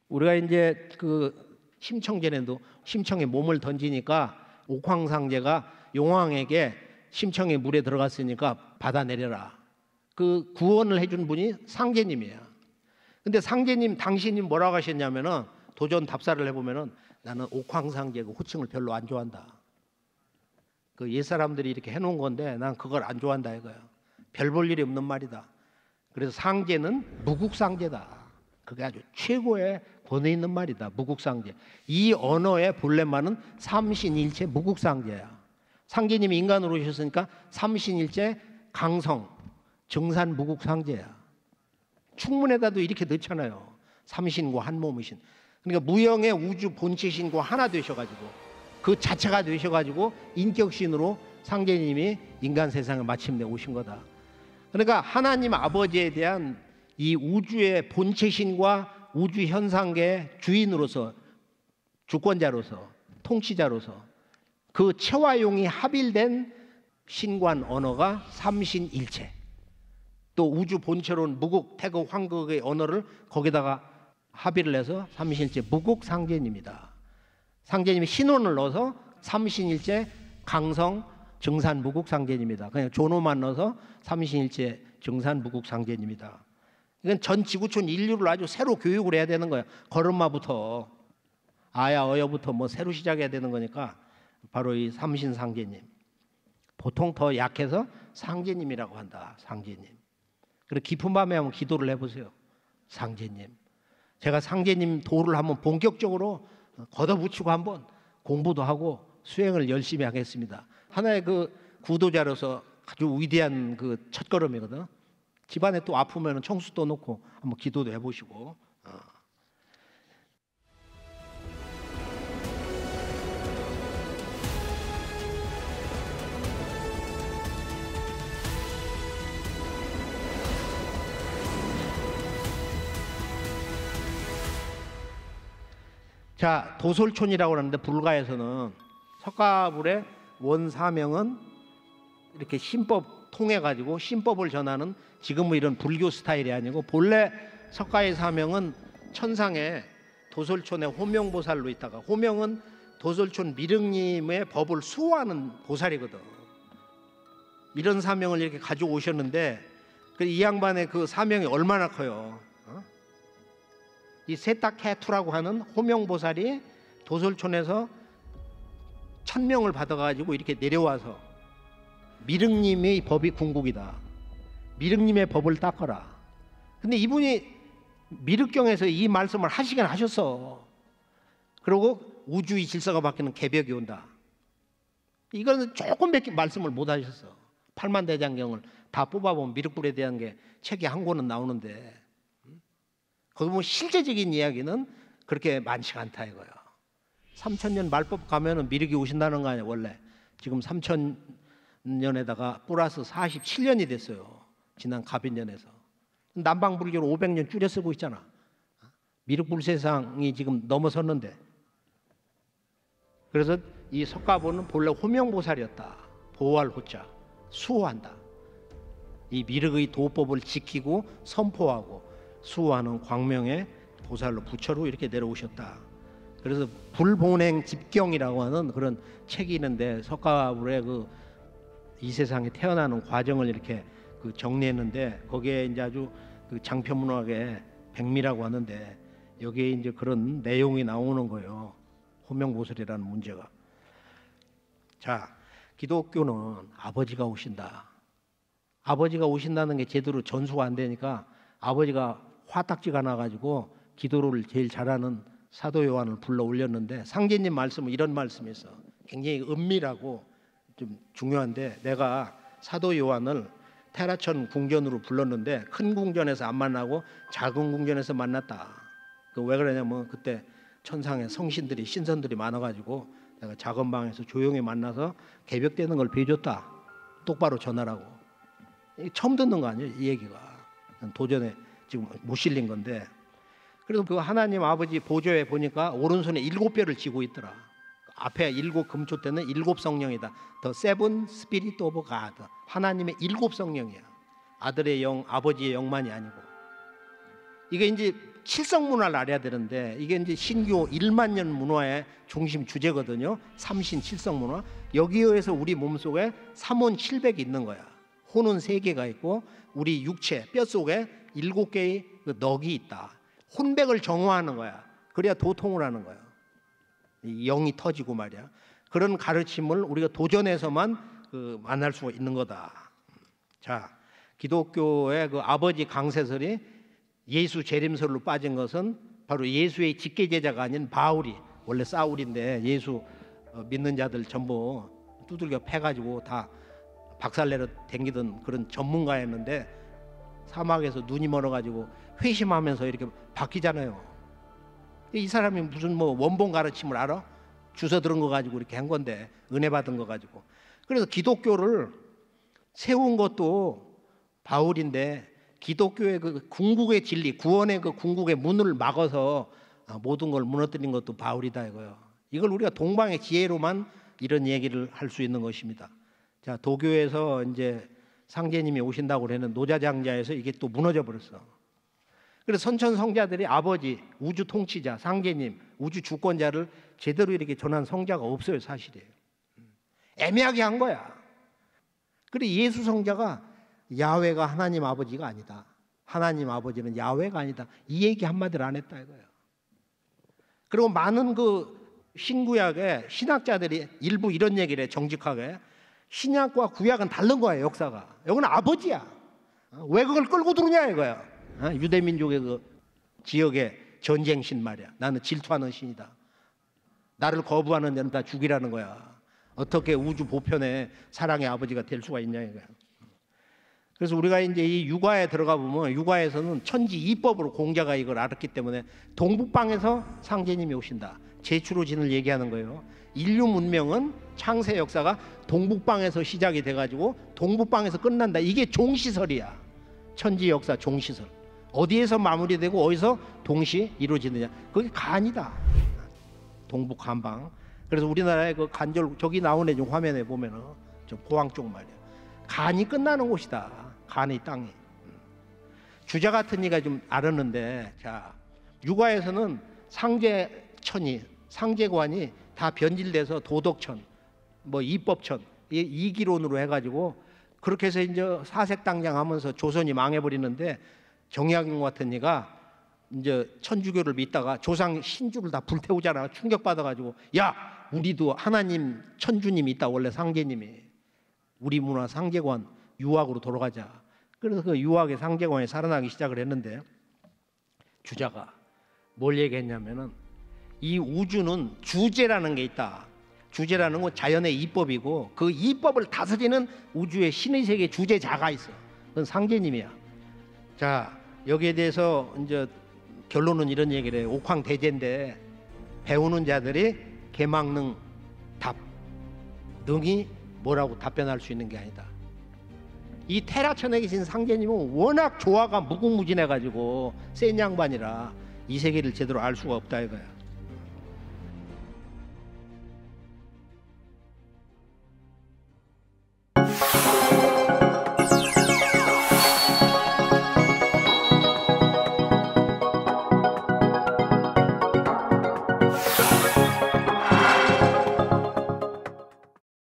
우리가 이제 그 심청전에도 심청에 몸을 던지니까 옥황상제가 용왕에게 심청에 물에 들어갔으니까 받아내려라. 그 구원을 해준 분이 상제님이에요. 근데 상제님 당신이 뭐라고 하셨냐면은, 도전 답사를 해보면은, 나는 옥황상제 그 호칭을 별로 안 좋아한다. 그 옛사람들이 이렇게 해놓은 건데 난 그걸 안 좋아한다 이거야. 별 볼 일이 없는 말이다. 그래서 상제는 무국상제다. 그게 아주 최고의 권위 있는 말이다. 무국상제. 이 언어의 본래말은 삼신일체 무국상제야. 상제님이 인간으로 오셨으니까 삼신일체 강성, 정산 무국상제야. 충문에다도 이렇게 넣잖아요. 삼신과 한 몸이신. 그러니까 무형의 우주 본체신과 하나 되셔가지고 그 자체가 되셔가지고 인격신으로 상제님이 인간 세상에 마침내 오신 거다. 그러니까 하나님 아버지에 대한 이 우주의 본체신과 우주 현상계의 주인으로서, 주권자로서, 통치자로서 그 체와 용이 합일된 신관 언어가 삼신일체. 또 우주 본체로는 무국, 태극, 황극의 언어를 거기다가 합의를 해서 삼신일체 무국 상제님이다. 상제님이 신혼을 넣어서 삼신일체 강성 증산 무국 상제님이다. 그냥 존호만 넣어서 삼신일체 증산 무국 상제님이다. 이건 전 지구촌 인류를 아주 새로 교육을 해야 되는 거예요. 걸음마부터 아야 어여부터 뭐 새로 시작해야 되는 거니까 바로 이 삼신 상제님. 보통 더 약해서 상제님이라고 한다. 상제님. 그리고 깊은 밤에 한번 기도를 해보세요. 상제님. 제가 상제님 도를 한번 본격적으로 걷어붙이고 한번 공부도 하고 수행을 열심히 하겠습니다. 하나의 그 구도자로서 아주 위대한 그 첫걸음이거든. 집안에 또 아프면 청수도 놓고 한번 기도도 해보시고. 자, 도솔촌이라고 하는데 불가에서는 석가불의 원사명은 이렇게 신법 통해 가지고 신법을 전하는 지금은 이런 불교 스타일이 아니고 본래 석가의 사명은 천상에 도솔촌에 호명보살로 있다가, 호명은 도솔촌 미륵님의 법을 수호하는 보살이거든. 이런 사명을 이렇게 가지고 오셨는데 이 양반의 그 사명이 얼마나 커요. 이 세탁해투라고 하는 호명보살이 도솔촌에서 천명을 받아가지고 이렇게 내려와서 미륵님의 법이 궁극이다. 미륵님의 법을 닦아라. 근데 이분이 미륵경에서 이 말씀을 하시긴 하셨어. 그리고 우주의 질서가 바뀌는 개벽이 온다. 이거는 조금밖에 말씀을 못 하셨어. 팔만대장경을 다 뽑아보면 미륵불에 대한 게 책이 한 권은 나오는데 거기 보면 실제적인 이야기는 그렇게 많지가 않다 이거야. 3000년 말법 가면은 미륵이 오신다는 거 아니야 원래. 지금 3000년에다가 플러스 47년이 됐어요. 지난 갑인년에서. 남방불교를 500년 줄여 쓰고 있잖아. 미륵불 세상이 지금 넘어섰는데. 그래서 이 석가보는 본래 호명보살이었다. 보호할 호자, 수호한다. 이 미륵의 도법을 지키고 선포하고 수호하는 광명의 보살로 부처로 이렇게 내려오셨다. 그래서 불본행 집경이라고 하는 그런 책이 있는데 석가불의 그 이 세상에 태어나는 과정을 이렇게 그 정리했는데 거기에 이제 아주 그 장편문학의 백미라고 하는데 여기에 이제 그런 내용이 나오는 거예요. 호명보살이라는 문제가. 자, 기독교는 아버지가 오신다. 아버지가 오신다는 게 제대로 전수가 안 되니까 아버지가 화딱지가 나가지고 기도를 제일 잘하는 사도 요한을 불러 올렸는데 상제님 말씀은 이런 말씀이 있어. 굉장히 은밀하고 좀 중요한데 내가 사도 요한을 테라천 궁전으로 불렀는데 큰 궁전에서 안 만나고 작은 궁전에서 만났다. 왜 그러냐면 그때 천상에 성신들이 신선들이 많아가지고 내가 작은 방에서 조용히 만나서 개벽되는 걸 배줬다. 똑바로 전하라고. 처음 듣는 거 아니에요 이 얘기가. 도전에 지금 못 실린 건데. 그래서 그 하나님 아버지 보좌에 보니까 오른손에 7뼈를 쥐고 있더라. 앞에 7 금초 때는 7 성령이다. The Seven Spirit of God. 하나님의 7 성령이야. 아들의 영, 아버지의 영만이 아니고. 이게 이제 칠성문화를 알아야 되는데 이게 이제 신교 1만 년 문화의 중심 주제거든요. 삼신 칠성문화. 여기에서 우리 몸속에 삼혼 700이 있는 거야. 혼은 3개가 있고 우리 육체 뼈 속에 7개의 그 넋이 있다. 혼백을 정화하는 거야. 그래야 도통을 하는 거야. 영이 터지고 말이야. 그런 가르침을 우리가 도전에서만 그 만날 수가 있는 거다. 자, 기독교의 그 아버지 강세설이 예수 재림설로 빠진 것은 바로 예수의 직계 제자가 아닌 바울이, 원래 사울인데 예수 믿는 자들 전부 두들겨 패가지고 다 박살내러 댕기던 그런 전문가였는데 사막에서 눈이 멀어가지고 회심하면서 이렇게 바뀌잖아요. 이 사람이 무슨 뭐 원본 가르침을 알아? 주워 들은 거 가지고 이렇게 한 건데, 은혜 받은 거 가지고. 그래서 기독교를 세운 것도 바울인데, 기독교의 그 궁극의 진리, 구원의 그 궁극의 문을 막아서 모든 걸 무너뜨린 것도 바울이다 이거요. 이걸 우리가 동방의 지혜로만 이런 얘기를 할 수 있는 것입니다. 자, 도교에서 이제 상제님이 오신다고 그러는 노자장자에서 이게 또 무너져 버렸어. 그래서 선천 성자들이 아버지, 우주 통치자, 상제님, 우주 주권자를 제대로 이렇게 전한 성자가 없어요, 사실이에요. 애매하게 한 거야. 그래, 예수 성자가 야훼가 하나님 아버지가 아니다. 하나님 아버지는 야훼가 아니다. 이 얘기 한마디를 안 했다 이거예요. 그리고 많은 그 신구약의 신학자들이 일부 이런 얘기를 해, 정직하게. 신약과 구약은 다른 거예요, 역사가. 여기는 아버지야. 왜 그걸 끌고 들어오냐 이거야. 유대민족의 그 지역의 전쟁신 말이야. 나는 질투하는 신이다. 나를 거부하는 자는 다 죽이라는 거야. 어떻게 우주 보편의 사랑의 아버지가 될 수가 있냐 이거야. 그래서 우리가 이제 이 육아에 들어가 보면, 육아에서는 천지 이법으로 공자가 이걸 알았기 때문에 동북방에서 상제님이 오신다. 제추로진을 얘기하는 거예요. 인류 문명은 창세 역사가 동북방에서 시작이 돼가지고 동북방에서 끝난다. 이게 종시설이야. 천지 역사 종시설. 어디에서 마무리되고 어디서 동시 이루어지느냐. 그게 간이다. 동북 간방. 그래서 우리나라의 그 간절, 저기 나오네, 좀 화면에 보면은 저 포항 쪽 말이야. 간이 끝나는 곳이다. 간의 땅이. 주자 같은 이가 좀 알았는데, 자, 육아에서는 상제천이, 상제관이 다 변질돼서 도덕천, 뭐 이법천, 이기론으로 해가지고 그렇게 해서 이제 사색당장 하면서 조선이 망해버리는데, 정약용 같은 이가 이제 천주교를 믿다가 조상 신주를 다 불태우잖아. 충격받아가지고, 야, 우리도 하나님 천주님이 있다. 원래 상제님이. 우리 문화 상제관 유학으로 돌아가자. 그래서 그 유학의 상제관이 살아나기 시작을 했는데, 주자가 뭘 얘기했냐면은, 이 우주는 주제라는 게 있다. 주제라는 건 자연의 이법이고, 그 이법을 다스리는 우주의 신의 세계 주제자가 있어. 그건 상제님이야. 자, 여기에 대해서 이제 결론은 이런 얘기를 해요. 옥황대제인데, 배우는 자들이 개망능 답, 능히 뭐라고 답변할 수 있는 게 아니다. 이 테라천에 계신 상제님은 워낙 조화가 무궁무진해가지고 센 양반이라 이 세계를 제대로 알 수가 없다 이거야.